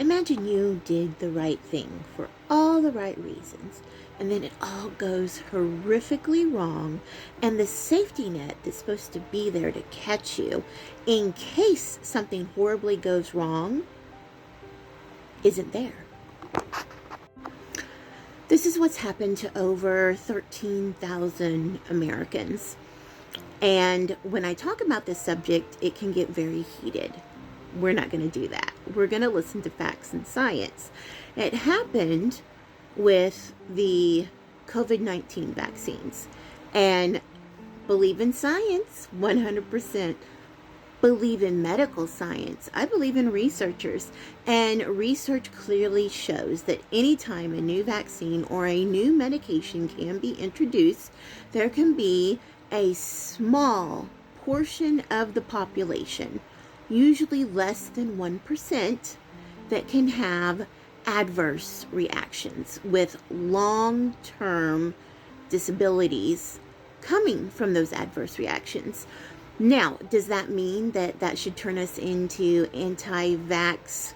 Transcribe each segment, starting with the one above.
Imagine you did the right thing for all the right reasons, and then it all goes horrifically wrong, and the safety net that's supposed to be there to catch you in case something horribly goes wrong isn't there. This is what's happened to over 13,000 Americans. And when I talk about this subject, it can get very heated. We're not going to do that. We're going to listen to facts and science. It happened with the COVID-19 vaccines. And believe in science, 100%. Believe in medical science. I believe in researchers. And research clearly shows that anytime a new vaccine or a new medication can be introduced, there can be a small portion of the population, usually less than 1%, that can have adverse reactions with long-term disabilities coming from those adverse reactions. Now, does that mean that that should turn us into anti-vax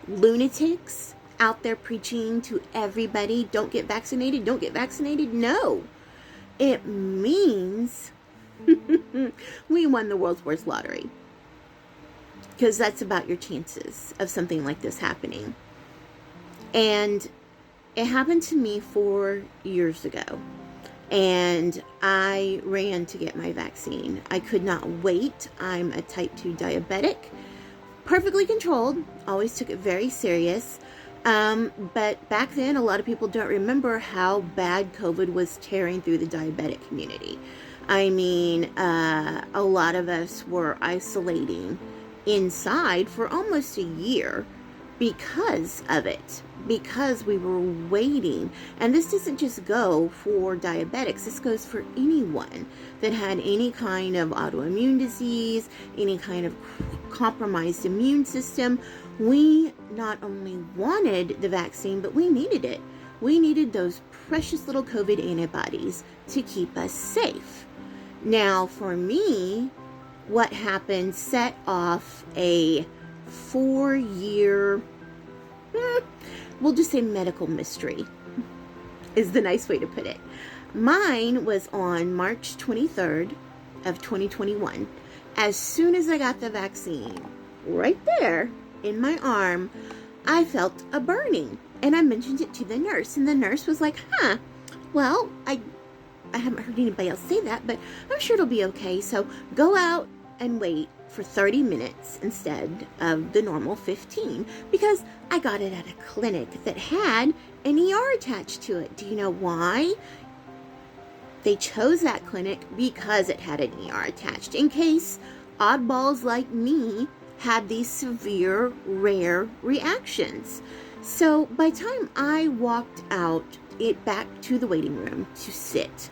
lunatics out there preaching to everybody, don't get vaccinated, don't get vaccinated? No. It means we won the world's worst lottery. Because that's about your chances of something like this happening. And it happened to me 4 years ago. And I ran to get my vaccine. I could not wait. I'm a type 2 diabetic. Perfectly controlled. Always took it very serious. But back then, a lot of people don't remember how bad COVID was tearing through the diabetic community. I mean, a lot of us were isolating inside for almost a year because of it, because we were waiting. And this doesn't just go for diabetics, this goes for anyone that had any kind of autoimmune disease, any kind of compromised immune system. We not only wanted the vaccine, but we needed it. We needed those precious little COVID antibodies to keep us safe. Now, for me, what happened set off a 4-year, we'll just say medical mystery, is the nice way to put it. Mine was on March 23rd of 2021. As soon as I got the vaccine, right there in my arm, I felt a burning. And I mentioned it to the nurse, and the nurse was like, well, I haven't heard anybody else say that, but I'm sure it'll be okay. So go out and wait for 30 minutes instead of the normal 15, because I got it at a clinic that had an ER attached to it. Do you know why? They chose that clinic because it had an ER attached, in case oddballs like me had these severe, rare reactions. So by the time I walked out back to the waiting room to sit,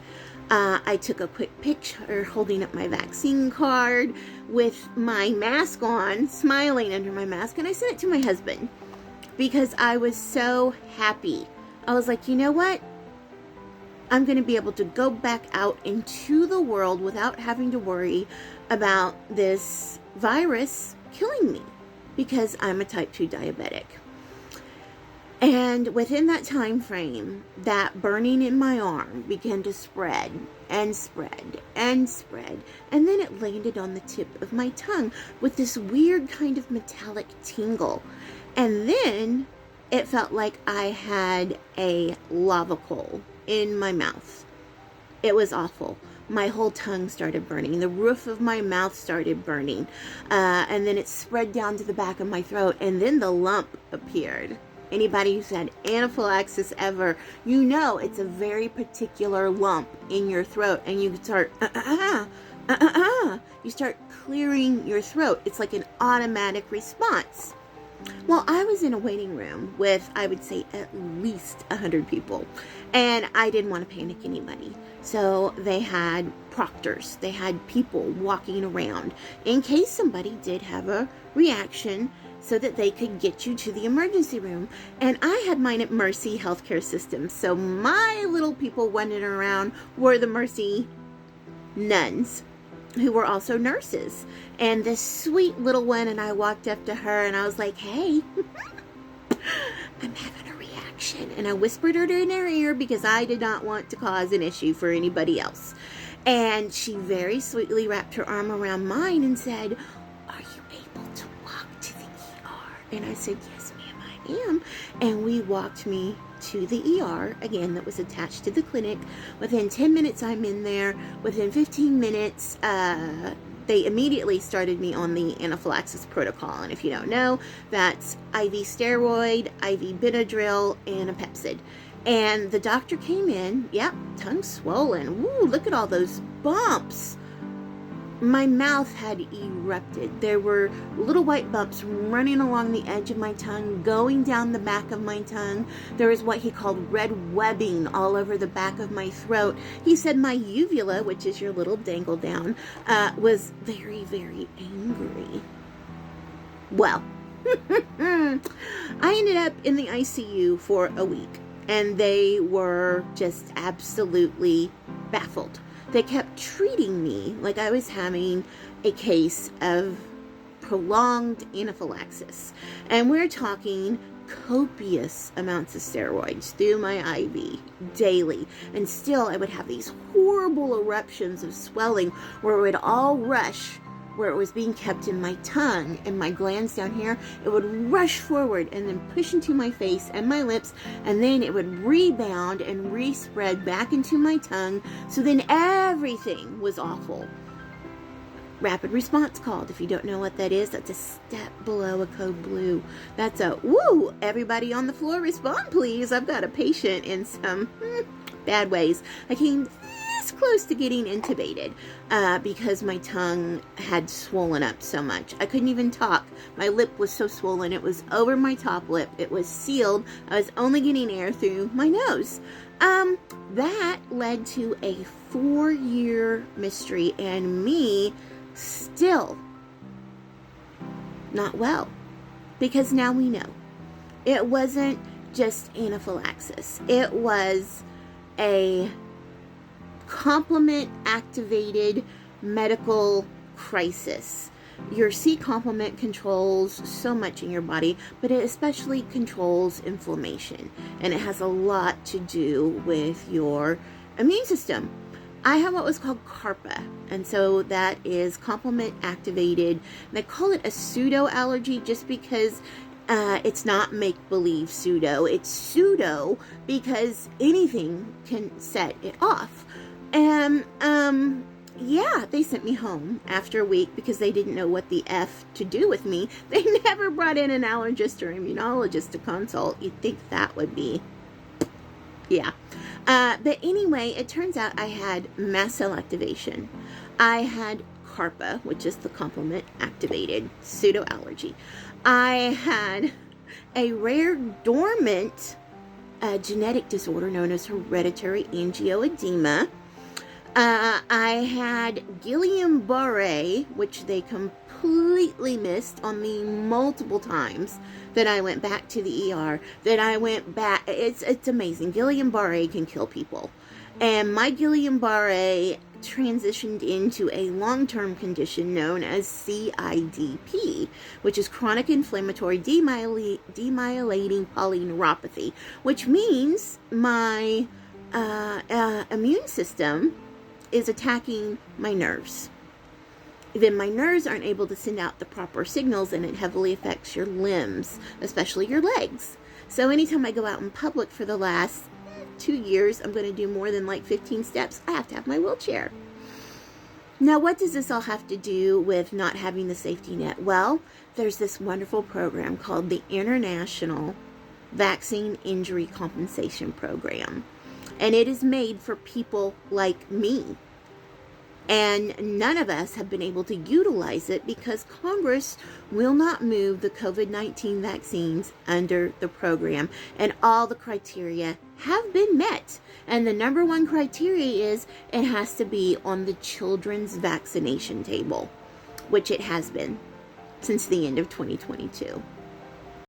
I took a quick picture holding up my vaccine card with my mask on, smiling under my mask, and I sent it to my husband because I was so happy. I was like, you know what? I'm going to be able to go back out into the world without having to worry about this virus killing me because I'm a type 2 diabetic. And within that time frame, that burning in my arm began to spread and spread and spread. And then it landed on the tip of my tongue with this weird kind of metallic tingle. And then it felt like I had a lava coal in my mouth. It was awful. My whole tongue started burning. The roof of my mouth started burning. And then it spread down to the back of my throat. And then the lump appeared. Anybody who's had anaphylaxis ever, you know it's a very particular lump in your throat, and you start, you start clearing your throat. It's like an automatic response. Well, I was in a waiting room with, I would say, at least 100 people, and I didn't want to panic anybody. So they had proctors, they had people walking around in case somebody did have a reaction, so that they could get you to the emergency room. And I had mine at Mercy Healthcare System. So my little people wandering around were the Mercy nuns, who were also nurses. And this sweet little one, and I walked up to her and I was like, hey, I'm having a reaction. And I whispered her in her ear because I did not want to cause an issue for anybody else. And she very sweetly wrapped her arm around mine and said, "Are you able to walk to the ER?" And I said, "Yes, ma'am, I am." And we walked me to the ER, again, that was attached to the clinic. Within 10 minutes, I'm in there. Within 15 minutes, they immediately started me on the anaphylaxis protocol. And if you don't know, that's IV steroid, IV Benadryl, and a Pepsid. And the doctor came in, yep, tongue swollen. Woo, look at all those bumps. My mouth had erupted. There were little white bumps running along the edge of my tongue, going down the back of my tongue. There was what he called red webbing all over the back of my throat. He said my uvula, which is your little dangle down, was very, very angry. Well, I ended up in the ICU for a week, and they were just absolutely baffled. They kept treating me like I was having a case of prolonged anaphylaxis. And we're talking copious amounts of steroids through my IV daily. And still I would have these horrible eruptions of swelling where it would all rush, where it was being kept in my tongue and my glands down here. It would rush forward and then push into my face and my lips, and then it would rebound and respread back into my tongue. So then everything was awful. Rapid response called. If you don't know what that is, that's a step below a code blue. That's a, woo, everybody on the floor respond, please. I've got a patient in some bad ways. I came this close to getting intubated because my tongue had swollen up so much. I couldn't even talk. My lip was so swollen. It was over my top lip. It was sealed. I was only getting air through my nose. That led to a 4-year mystery and me still not well, because now we know it wasn't just anaphylaxis. It was a complement activated medical crisis. Your C complement controls so much in your body, but it especially controls inflammation, and it has a lot to do with your immune system. I have what was called CARPA, and so that is complement activated. They call it a pseudo allergy just because it's not make-believe pseudo. It's pseudo because anything can set it off. And yeah, they sent me home after a week because they didn't know what the F to do with me. They never brought in an allergist or immunologist to consult. You'd think that would be, yeah. But anyway, it turns out I had mast cell activation. I had CARPA, which is the complement activated pseudo allergy. I had a rare dormant genetic disorder known as hereditary angioedema. I had Guillain-Barré, which they completely missed on the multiple times that I went back to the ER, that I went back. It's amazing. Guillain-Barré can kill people. And my Guillain-Barré transitioned into a long-term condition known as CIDP, which is chronic inflammatory demyelinating polyneuropathy, which means my immune system is attacking my nerves. Then my nerves aren't able to send out the proper signals, and it heavily affects your limbs, especially your legs. So anytime I go out in public for the last 2 years, I'm going to do more than like 15 steps. I have to have my wheelchair. Now, what does this all have to do with not having the safety net? Well, there's this wonderful program called the International Vaccine Injury Compensation Program. And it is made for people like me. And none of us have been able to utilize it because Congress will not move the COVID-19 vaccines under the program. And all the criteria have been met. And the number one criteria is it has to be on the children's vaccination table, which it has been since the end of 2022.